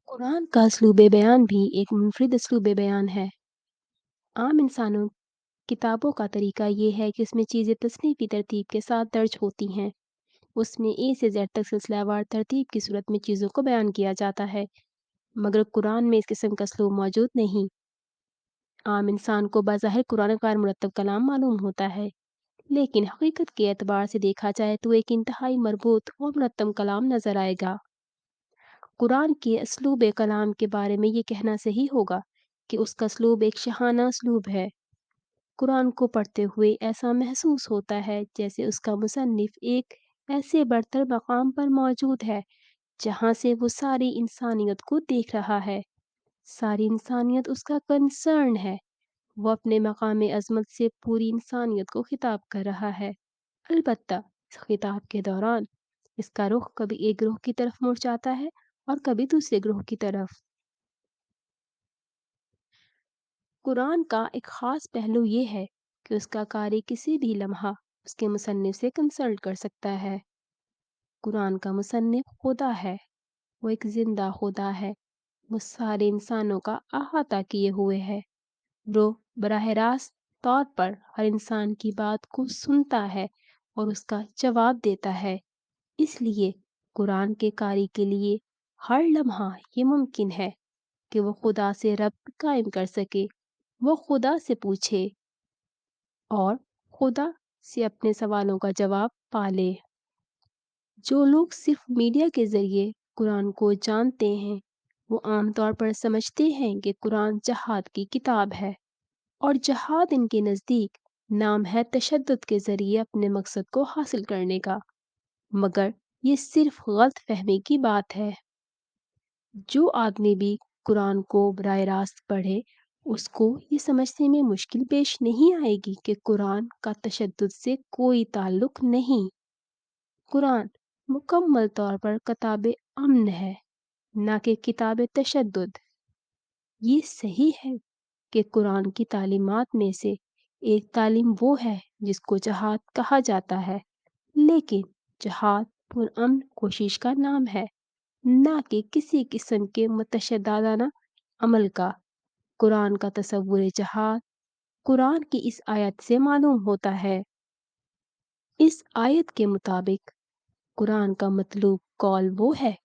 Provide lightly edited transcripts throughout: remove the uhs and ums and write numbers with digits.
कुरान का उसलूब बयान भी एक मुनफरिद उसलूब बयान है। आम इंसानों किताबों का तरीका ये है कि उसमें चीज़ें तस्नीफ़ी तरतीब के साथ दर्ज होती हैं। उसमें ए से ज़ेड तक सिलसिलावार तरतीब की सूरत में चीज़ों को बयान किया जाता है, मगर कुरान में इस किस्म का उसलूब मौजूद नहीं। आम इंसान को बज़ाहिर कुरान का मुरत्तब कलाम मालूम होता है, लेकिन हकीकत के एतबार से देखा जाए तो एक इंतहाई मरबूत और मुरत्तब कलाम नज़र आएगा। कुरान के उसलूब कलाम के बारे में ये कहना सही होगा कि उसका उसलूब एक शहाना उसलूब है। कुरान को पढ़ते हुए ऐसा महसूस होता है जैसे उसका मुसन्निफ एक ऐसे बरतर मकाम पर मौजूद है जहाँ से वो सारी इंसानियत को देख रहा है। सारी इंसानियत उसका कंसर्न है। वो अपने मकाम अज़मत से पूरी इंसानियत को खिताब कर रहा है। अलबत्ता इस खिताब के दौरान इसका रुख कभी एक ग्रोह की तरफ मुड़ जाता है और कभी दूसरे ग्रोह की तरफ। कुरान का एक ख़ास पहलू ये है कि उसका कारी किसी भी लम्हा उसके मुसन्निफ से कंसल्ट कर सकता है। कुरान का मुसन्निफ खुदा है। वो एक ज़िंदा खुदा है। वो सारे इंसानों का अहाता किए हुए है। वो बराह रास्त तौर पर हर इंसान की बात को सुनता है और उसका जवाब देता है। इसलिए कुरान के कारी के लिए हर लम्हा ये मुमकिन है कि वो खुदा से रब्त कायम कर सके। वो खुदा से पूछे और खुदा से अपने सवालों का जवाब पा ले। जो लोग सिर्फ मीडिया के ज़रिए कुरान को जानते हैं, वो आमतौर पर समझते हैं कि कुरान जहाद की किताब है और जहाद इनके नज़दीक नाम है तशद्दुद के ज़रिए अपने मकसद को हासिल करने का। मगर ये सिर्फ गलत फहमी की बात है। जो आदमी भी कुरान को बराह रास्त पढ़े, उसको ये समझने में मुश्किल पेश नहीं आएगी कि कुरान का तशद्दुद से कोई ताल्लुक नहीं। कुरान मुकम्मल तौर पर किताब अमन है, ना कि किताब तशद्दुद। ये सही है कि कुरान की तालीमात में से एक तालीम वो है जिसको जहाद कहा जाता है, लेकिन जहाद पुरअमन कोशिश का नाम है, ना कि किसी किस्म के मुतशद्दिदाना अमल का। कुरान का तसव्वुर जहाद कुरान की इस आयत से मालूम होता है। इस आयत के मुताबिक कुरान का मतलूब कौल वो है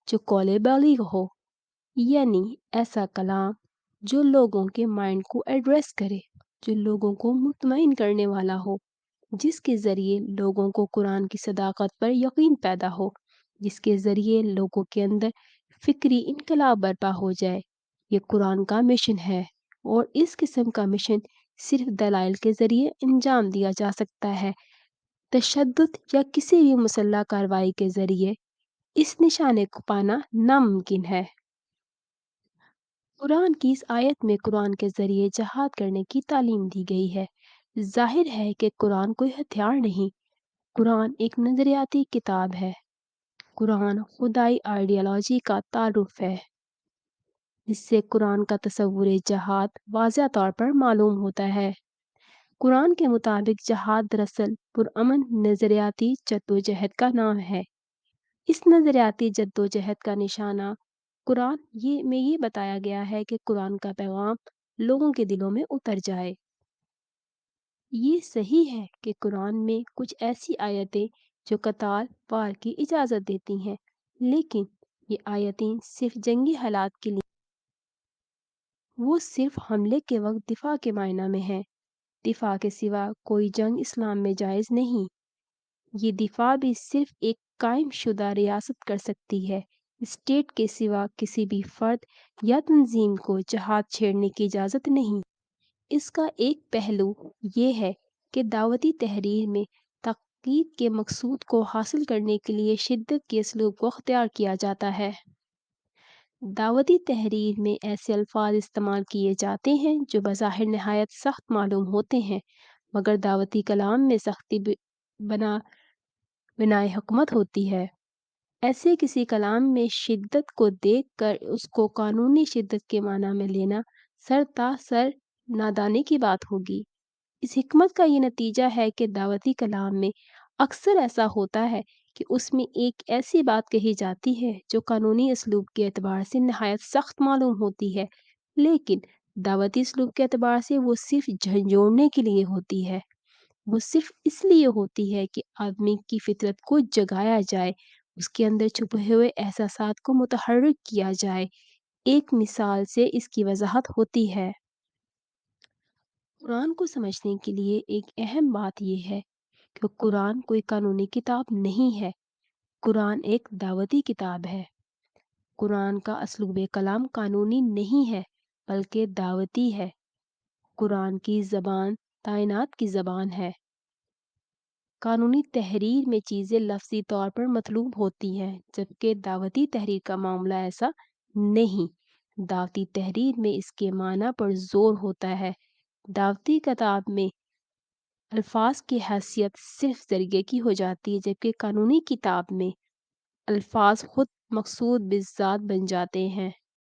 जो कौल बालिग हो, यानी ऐसा कलाम जो लोगों के माइंड को एड्रेस करे, जो लोगों को मुतमईन करने वाला हो, जिसके ज़रिए लोगों को कुरान की सदाकत पर यकीन पैदा हो, जिसके ज़रिए लोगों के अंदर फ़िक्री इनकलाब बर्पा हो जाए। ये कुरान का मिशन है और इस किस्म का मिशन सिर्फ दलाइल के ज़रिए अंजाम दिया जा सकता है। तशद्दुद या किसी भी मुसल्लह कार्रवाई के ज़रिए इस निशाने को पाना नामुमकिन है। कुरान की इस आयत में कुरान के ज़रिए जहाद करने की तालीम दी गई है। ज़ाहिर है कि कुरान कोई हथियार नहीं, कुरान एक नज़रियाती किताब है। कुरान खुदाई आइडियोलॉजी का तारुफ है, जिससे कुरान का तसव्वुर जहाद वाज़ह तौर पर मालूम होता है। कुरान के मुताबिक जहाद दरअसल पुरअमन नज़रियाती जद्दोजहद का नाम है। इस नज़रियाती जद्दोजहद का निशाना कुरान ये बताया गया है कि कुरान का पैगाम लोगों के दिलों में उतर जाए। ये सही है कि कुरान में कुछ ऐसी आयतें जो कताल वार की इजाज़त देती हैं, लेकिन ये आयतें सिर्फ जंगी हालात के लिए, वो सिर्फ हमले के वक्त दिफा के मायना में है। दिफा के सिवा कोई जंग इस्लाम में जायज़ नहीं। ये दिफा भी सिर्फ एक कायम शुदा रियासत कर सकती है। स्टेट के सिवा किसी भी फर्द या तंजीम को जहाद छेड़ने की इजाज़त नहीं। इसका एक पहलू ये है कि दावती तहरीर में तक़यीद के मकसूद को हासिल करने के लिए शिद्दत के असलूब को अख्तियार किया जाता है। दावती तहरीर में ऐसे अल्फाज इस्तेमाल किए जाते हैं जो बज़ाहिर नहायत सख्त मालूम होते हैं, मगर दावती कलाम में सख्ती बना बिनाए हुकूमत होती है। ऐसे किसी कलाम में शिद्दत को देखकर उसको कानूनी शिद्दत के माना में लेना सरतासर नादानी की बात होगी। इस हिकमत का ये नतीजा है कि दावती कलाम में अक्सर ऐसा होता है کہ اس میں ایک ایسی بات کہی جاتی ہے جو قانونی اسلوب کے اعتبار سے نہایت سخت معلوم ہوتی ہے، لیکن دعوتی اسلوب کے اعتبار سے وہ صرف جھنجھوڑنے کے لیے ہوتی ہے۔ وہ صرف اس لیے ہوتی ہے کہ آدمی کی فطرت کو جگایا جائے، اس کے اندر چھپے ہوئے احساسات کو متحرک کیا جائے۔ ایک مثال سے اس کی وضاحت ہوتی ہے۔ قرآن کو سمجھنے کے لیے ایک اہم بات یہ ہے کہ قرآن کوئی قانونی کتاب نہیں ہے، قرآن ایک دعوتی کتاب ہے۔ قرآن کا اسلوب کلام قانونی نہیں ہے بلکہ دعوتی ہے۔ قرآن کی زبان کائنات کی زبان ہے۔ قانونی تحریر میں چیزیں لفظی طور پر مطلوب ہوتی ہیں، جبکہ دعوتی تحریر کا معاملہ ایسا نہیں۔ دعوتی تحریر میں اس کے معنی پر زور ہوتا ہے۔ دعوتی کتاب میں الفاظ کی حیثیت صرف ذریعے کی ہو جاتی ہے، جبکہ قانونی کتاب میں الفاظ خود مقصود بذات بن جاتے ہیں۔